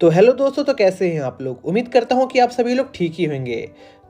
तो हेलो दोस्तों, तो कैसे हैं आप लोग। उम्मीद करता हूं कि आप सभी लोग ठीक ही होंगे।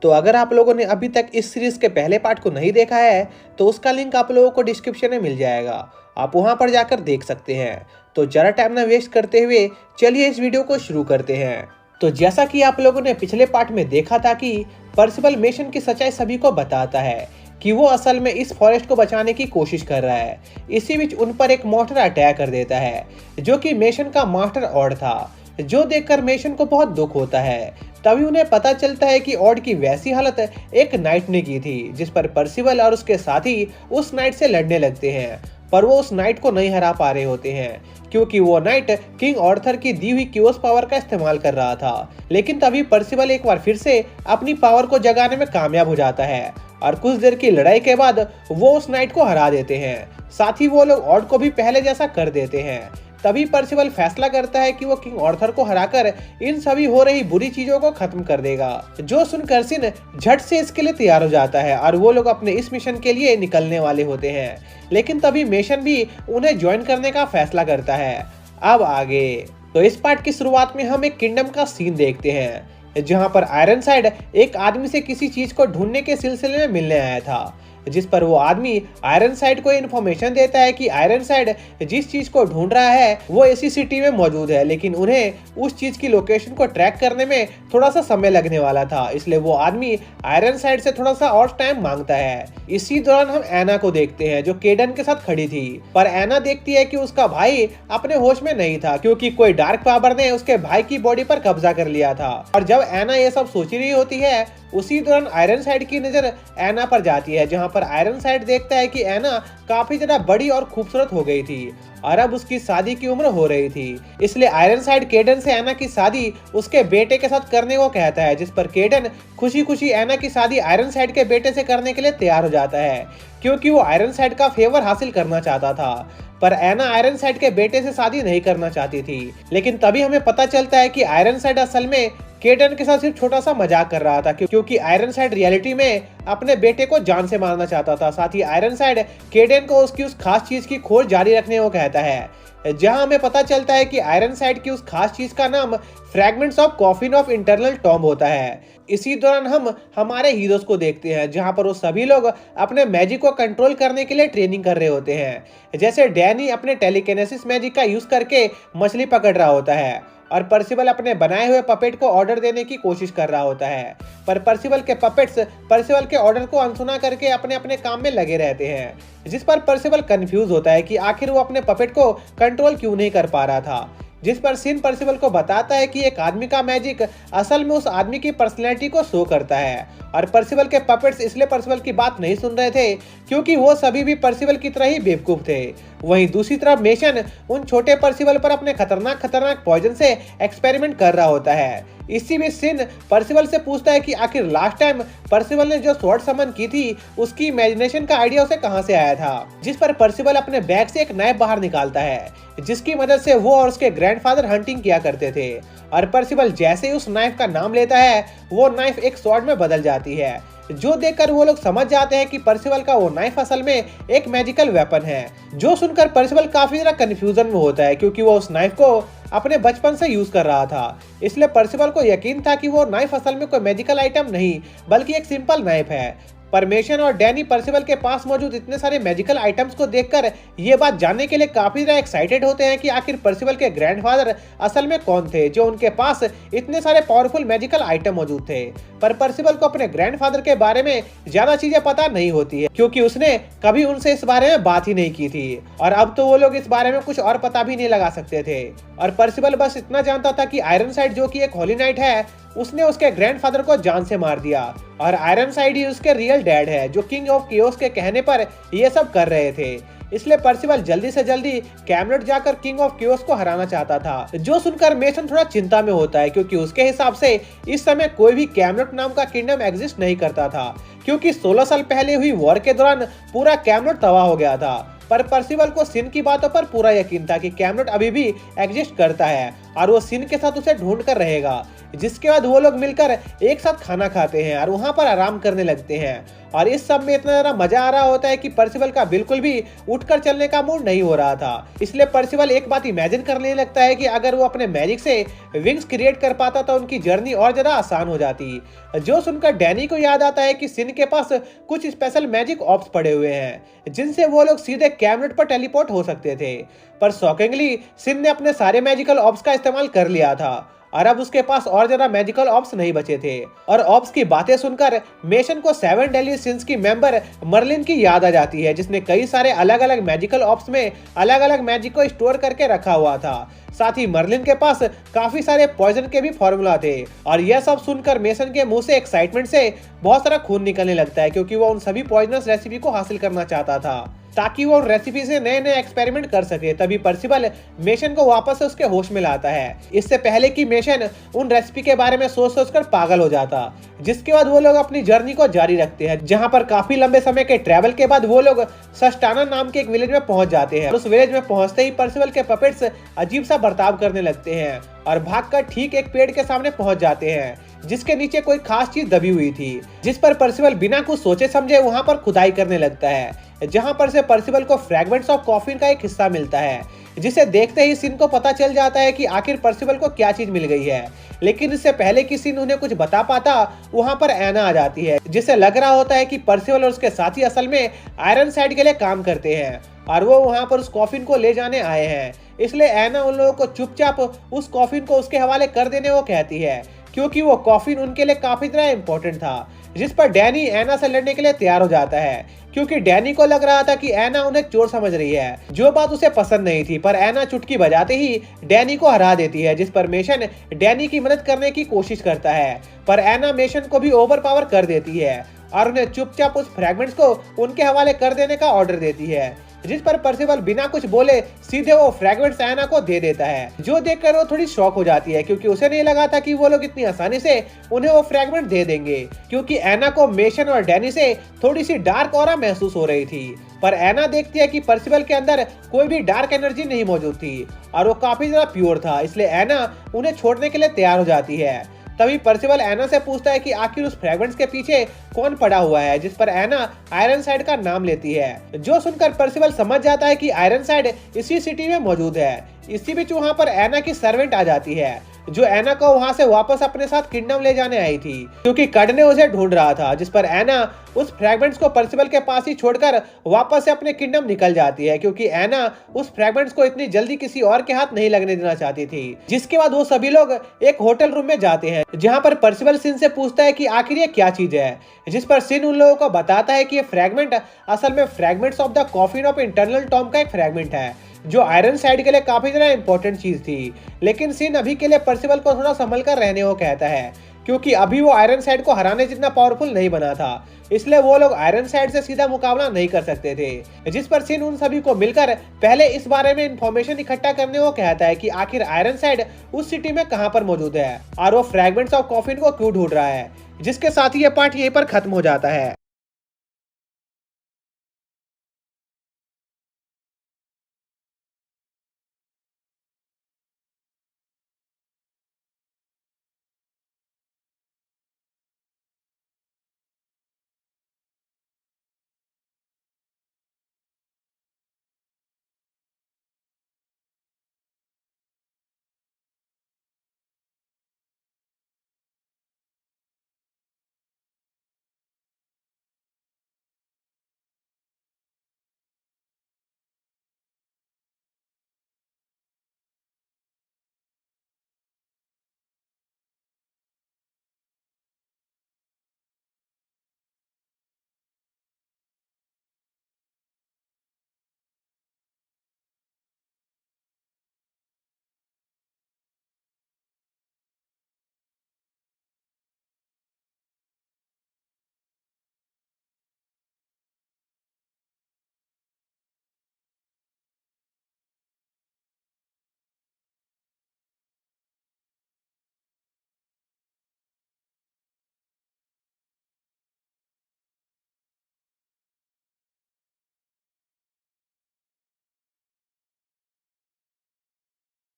तो अगर आप लोगों ने अभी तक इस सीरीज के पहले पार्ट को नहीं देखा है तो उसका लिंक आप लोगों को डिस्क्रिप्शन में मिल जाएगा, आप वहां पर जाकर देख सकते हैं। तो ज़रा टाइम ना वेस्ट करते हुए चलिए इस वीडियो को शुरू करते हैं। तो जैसा कि आप लोगों ने पिछले पार्ट में देखा था कि पर्सिबल मेशन की सच्चाई सभी को बताता है कि वो असल में इस फॉरेस्ट को बचाने की कोशिश कर रहा है। इसी बीच उन पर एक मॉन्स्टर अटैक कर देता है जो कि मेशन का मास्टर ऑड था, जो देखकर मेशन को बहुत दुख होता है। तभी उन्हें पता चलता है कि ऑड की वैसी हालत एक नाइट ने की थी, जिस पर पर्सिबल और उसके साथी उस नाइट से लड़ने लगते हैं। पर वो उस नाइट को नहीं हरा पा रहे होते हैं क्योंकि वो नाइट किंग ऑर्थर की दी हुई क्यूओस पावर का इस्तेमाल कर रहा था। लेकिन तभी पर्सिबल एक बार फिर से अपनी पावर को जगाने में कामयाब हो जाता है और कुछ देर की लड़ाई के बाद वो उस नाइट को हरा देते हैं। साथ ही वो लोग ऑड को भी पहले जैसा कर देते हैं। तभी पर्सिबल फैसला करता है कि वो किंग ऑर्थर को हराकर इन सभी हो रही बुरी चीजों को खत्म कर देगा, जो सुनकर सिन झट से इसके लिए तैयार हो जाता है और वो लोग अपने इस मिशन के लिए निकलने वाले होते हैं। लेकिन तभी मेशन भी उन्हें ज्वाइन करने का फैसला करता है। अब आगे तो इस पार्ट की शुरुआत में हम एक किंगडम का सीन देखते हैं जहां पर आयरनसाइड एक आदमी से किसी चीज को ढूंढने के सिलसिले में मिलने आया था, जिस पर वो आदमी आयरनसाइड को इन्फॉर्मेशन देता है कि आयरनसाइड जिस चीज को ढूंढ रहा है वो इसी सिटी में मौजूद है, लेकिन उन्हें उस चीज की लोकेशन को ट्रैक करने में थोड़ा सा समय लगने वाला था। इसलिए वो आदमी आयरनसाइड से थोड़ा सा और टाइम मांगता है। इसी दौरान हम एना को देखते हैं जो केडन के साथ खड़ी थी, पर एना देखती है कि उसका भाई अपने होश में नहीं था क्योंकि कोई डार्क पावर ने उसके भाई की बॉडी पर कब्जा कर लिया था। और जब एना ये सब सोच रही होती है उसी दौरान आयरनसाइड की नजर एना पर जाती है, जहां पर आयरनसाइड देखता है कि एना काफी ज्यादा बड़ी और खूबसूरत हो गई थी और अब उसकी शादी की उम्र हो रही थी। इसलिए आयरनसाइड केडन से एना की शादी उसके बेटे के साथ करने को कहता है, जिस पर केडन खुशी खुशी एना की शादी आयरनसाइड के बेटे से करने के लिए तैयार हो जाता है क्योंकि वो आयरनसाइड का फेवर हासिल करना चाहता था। पर एना आयरनसाइड के बेटे से शादी नहीं करना चाहती थी। लेकिन तभी हमें पता चलता है कि आयरनसाइड असल में केडन के साथ सिर्फ छोटा सा मजाक कर रहा था क्योंकि आयरनसाइड रियलिटी में अपने बेटे को जान से मारना चाहता था। साथ ही आयरनसाइड केडन को उसकी उस खास चीज की खोज जारी रखने को कहता है, जहां हमें पता चलता है कि आयरनसाइड की उस खास चीज का नाम fragments of coffin of internal tomb होता है। इसी दौरान हम हमारे हीरोज को देखते हैं जहां पर वो सभी लोग अपने मैजिक को कंट्रोल करने के लिए ट्रेनिंग कर रहे होते हैं। जैसे डैनी अपने टेलीकिनेसिस मैजिक का यूज करके मछली पकड़ रहा होता है और पर्सिबल अपने बनाए हुए पपेट को ऑर्डर देने की कोशिश कर रहा होता है, पर पर्सिबल के पपेट्स पर्सिबल के ऑर्डर को अनसुना करके अपने अपने काम में लगे रहते हैं, जिस पर पर्सिबल कंफ्यूज होता है कि आखिर वो अपने पपेट को कंट्रोल क्यों नहीं कर पा रहा था। जिस पर सिन पर्सिबल को बताता है कि एक आदमी का मैजिक असल में उस आदमी की पर्सनैलिटी को शो करता है और पर्सिबल के पपेट्स इसलिए पर्सिबल की बात नहीं सुन रहे थे क्योंकि वो सभी भी पर्सिबल की तरह ही बेवकूफ थे। वहीं दूसरी तरफ मेशन उन छोटे पर्सिबल पर अपने खतरनाक पॉइजन से एक्सपेरिमेंट कर रहा होता है। इसी बीच सिन पर्सिबल से पूछता है कि आखिर लास्ट टाइम पर्सिबल ने जो स्वॉर्ड समन की थी उसकी इमेजिनेशन का आइडिया उसे कहां से आया था, जिस पर पर्सिबल अपने बैग से एक नाइफ बाहर निकालता है जिसकी मदद से वो और उसके ग्रैंडफादर हंटिंग किया करते थे। और पर्सिबल जैसे ही उस नाइफ का नाम लेता है वो नाइफ एक स्वॉर्ड में बदल जाती है, जो देखकर वो लोग समझ जाते हैं कि पर्सिबल का वो नाइफ असल में एक मैजिकल वेपन है। जो सुनकर पर्सिबल काफी ज्यादा कंफ्यूजन में होता है क्योंकि वो उस नाइफ को अपने बचपन से यूज कर रहा था। इसलिए पर्सिबल को यकीन था कि वो नाइफ असल में कोई मैजिकल आइटम नहीं बल्कि एक सिंपल नाइफ है। परमेशन और डैनी पर्सिबल के पास मौजूद इतने सारे मैजिकल आइटम्स को देखकर ये बात जानने के लिए काफी ज्यादा एक्साइटेड होते हैं कि आखिर पर्सिबल के ग्रैंडफादर असल में कौन थे जो उनके पास इतने सारे पावरफुल मैजिकल आइटम मौजूद थे। पर पर्सिबल को अपने ग्रैंडफादर के बारे में ज्यादा चीजें पता नहीं होती है क्योंकि उसने कभी उनसे इस बारे में बात ही नहीं की थी और अब तो वो लोग इस बारे में कुछ और पता भी नहीं लगा सकते थे। और पर्सिबल बस इतना जानता था कि आयरनसाइड जो कि एक होली नाइट है उसने उसके ग्रैंडफादर को जान से मार दिया और आयरनसाइड ही उसके रियल डैड है जो किंग ऑफ केओस के कहने पर ये सब कर रहे थे। इसलिए पर्सिबल जल्दी से जल्दी कैमलेट जाकर किंग ऑफ केओस को हराना चाहता था, जो सुनकर मेसन थोड़ा चिंता में होता है क्योंकि उसके हिसाब से इस समय कोई भी कैमलेट नाम का किंगडम एग्जिस्ट नहीं करता था क्योंकि 16 साल पहले हुई वॉर के दौरान पूरा कैमलेट तबाह हो गया था। पर पर्सिबल को सिन की बातों पर पूरा यकीन था कि कैमलेट अभी भी एग्जिस्ट करता है और वो सिन के साथ उसे ढूंढ कर रहेगा। जिसके बाद वो लोग मिलकर एक साथ खाना खाते हैं और वहां पर आराम करने लगते हैं। और इस सब में इतना ज्यादा मजा आ रहा होता है कि पर्सिवल का बिल्कुल भी उठकर चलने का मूड नहीं हो रहा था। इसलिए पर्सिवल एक बात इमेजिन करने लगता है कि अगर वो अपने मैजिक से विंग्स क्रिएट कर पाता तो उनकी जर्नी और ज्यादा आसान हो जाती। जो सुनकर डैनी को याद आता है कि सिन के पास कुछ स्पेशल मैजिक ऑप्स पड़े हुए हैं जिनसे वो लोग सीधे कैमरेट पर टेलीपोर्ट हो सकते थे। पर शॉकिंगली सिन ने अपने सारे मैजिकल ऑप्स का इस्तेमाल कर लिया था और अब उसके पास और ज्यादा मैजिकल ऑप्स नहीं बचे थे। और ऑप्स की बातें सुनकर मेशन को 7 डेडली सिंस की मेंबर मर्लिन की याद आ जाती है, जिसने कई सारे अलग अलग मैजिकल ऑप्स में अलग अलग मैजिक को स्टोर करके रखा हुआ था। साथ ही मर्लिन के पास काफी सारे पॉइजन के भी फॉर्मूला थे। और यह सब सुनकर मेसन के मुंह से एक्साइटमेंट से बहुत सारा खून निकलने लगता है, क्योंकि वो उन सभी पॉइजनस रेसिपी को हासिल करना चाहता था ताकि वो उन रेसिपी से नए नए एक्सपेरिमेंट कर सके। तभी पर्सिवल मेशन को वापस से उसके होश में लाता है, इससे पहले कि मेशन उन रेसिपी के बारे में सोच सोच कर पागल हो जाता। जिसके बाद वो लोग अपनी जर्नी को जारी रखते हैं, जहां पर काफी लंबे समय के ट्रैवल के बाद वो लोग सस्टाना नाम के एक विलेज में पहुंच जाते हैं। उस विलेज में पहुंचते ही पर्सिवल के पपेट्स अजीब सा बर्ताव करने लगते हैं और भागकर ठीक एक पेड़ के सामने पहुंच जाते हैं जिसके नीचे कोई खास चीज दबी हुई थी। जिस पर पर्सिवल बिना कुछ सोचे समझे वहां पर खुदाई करने लगता है, जहां पर से पर्सिवल को फ्रैगमेंट्स ऑफ कॉफिन का एक हिस्सा मिलता है, जिसे देखते ही सिन को पता चल जाता है कि आखिर पर्सिवल को क्या चीज मिल गई है। लेकिन इससे पहले कि सिन उन्हें कुछ बता पाता, वहां पर एना आ जाती है, जिसे लग रहा होता है कि पर्सिवल और उसके साथी असल में आयरनसाइड के लिए काम करते हैं और वो वहां पर उस कॉफिन को ले जाने आए हैं। इसलिए एना उन लोगों को चुपचाप उस कॉफिन को उसके हवाले कर देने को कहती है, क्योंकि वो कॉफिन उनके लिए काफी तरह इंपॉर्टेंट था। जिस पर डैनी एना से लड़ने के लिए तैयार हो जाता है, क्योंकि डैनी को लग रहा था कि एना उन्हें चोर समझ रही है, जो बात उसे पसंद नहीं थी। पर एना चुटकी बजाते ही डैनी को हरा देती है, जिस पर मेशन डैनी की मदद करने की कोशिश करता है, पर एना मेशन को भी ओवर पावर कर देती है और उन्हें चुपचाप उस फ्रैगमेंट्स को उनके हवाले कर देने का ऑर्डर देती है। जिस पर पर्सिवल बिना कुछ बोले सीधे वो फ्रैगमेंट्स एना को दे देता है, जो देखकर वो थोड़ी शॉक हो जाती है, क्योंकि उसे नहीं लगा था कि वो लोग इतनी आसानी से उन्हें वो फ्रैगमेंट दे देंगे। क्योंकि एना को मेशन और डैनी से थोड़ी सी डार्क ऑरा महसूस हो रही थी। पर एना देखती है कि पर्सिवल के अंदर कोई भी डार्क एनर्जी नहीं मौजूद थी और वो काफी ज्यादा प्योर था, इसलिए एना उन्हें छोड़ने के लिए तैयार हो जाती है। तभी पर्सिवल एना से पूछता है कि आखिर उस फ्रैगमेंट्स के पीछे कौन पड़ा हुआ है, जिस पर एना आयरनसाइड का नाम लेती है। जो सुनकर पर्सिवल समझ जाता है कि आयरनसाइड इसी सिटी में मौजूद है। इसी बीच वहां पर एना की सर्वेंट आ जाती है, जो एना को वहां से वापस अपने साथ किंगडम ले जाने आई थी, क्योंकि कड ने उसे ढूंढ रहा था। जिस पर एना उस फ्रैगमेंट्स को पर्सिवल के पास ही छोड़कर वापस से अपने किंगडम निकल जाती है, क्योंकि एना उस फ्रैगमेंट्स को इतनी जल्दी किसी और के हाथ नहीं लगने देना चाहती थी। जिसके बाद वो सभी लोग एक होटल रूम में जाते हैं, जहां पर पर्सिवल सिन से पूछता है कि आखिर ये क्या चीज है, जिस पर सिन उन लोगों को बताता है कि ये फ्रैगमेंट असल में fragments of the coffin of internal Tom का एक फ्रैगमेंट है, जो आयरनसाइड के लिए काफी ज्यादा इंपॉर्टेंट चीज थी। लेकिन सिन अभी के लिए पर्सिवल को थोड़ा संभल कर रहने को कहता है, क्योंकि अभी वो आयरनसाइड को हराने जितना पावरफुल नहीं बना था, इसलिए वो लोग आयरनसाइड से सीधा मुकाबला नहीं कर सकते थे। जिस पर सिन उन सभी को मिलकर पहले इस बारे में इंफॉर्मेशन इकट्ठा करने को कहता है कि आखिर आयरनसाइड उस सिटी में कहां पर मौजूद है और वो फ्रैगमेंट्स ऑफ कॉफिन को क्यों ढूंढ रहा है। जिसके साथ ही ये पार्ट यहीं पर खत्म हो जाता है।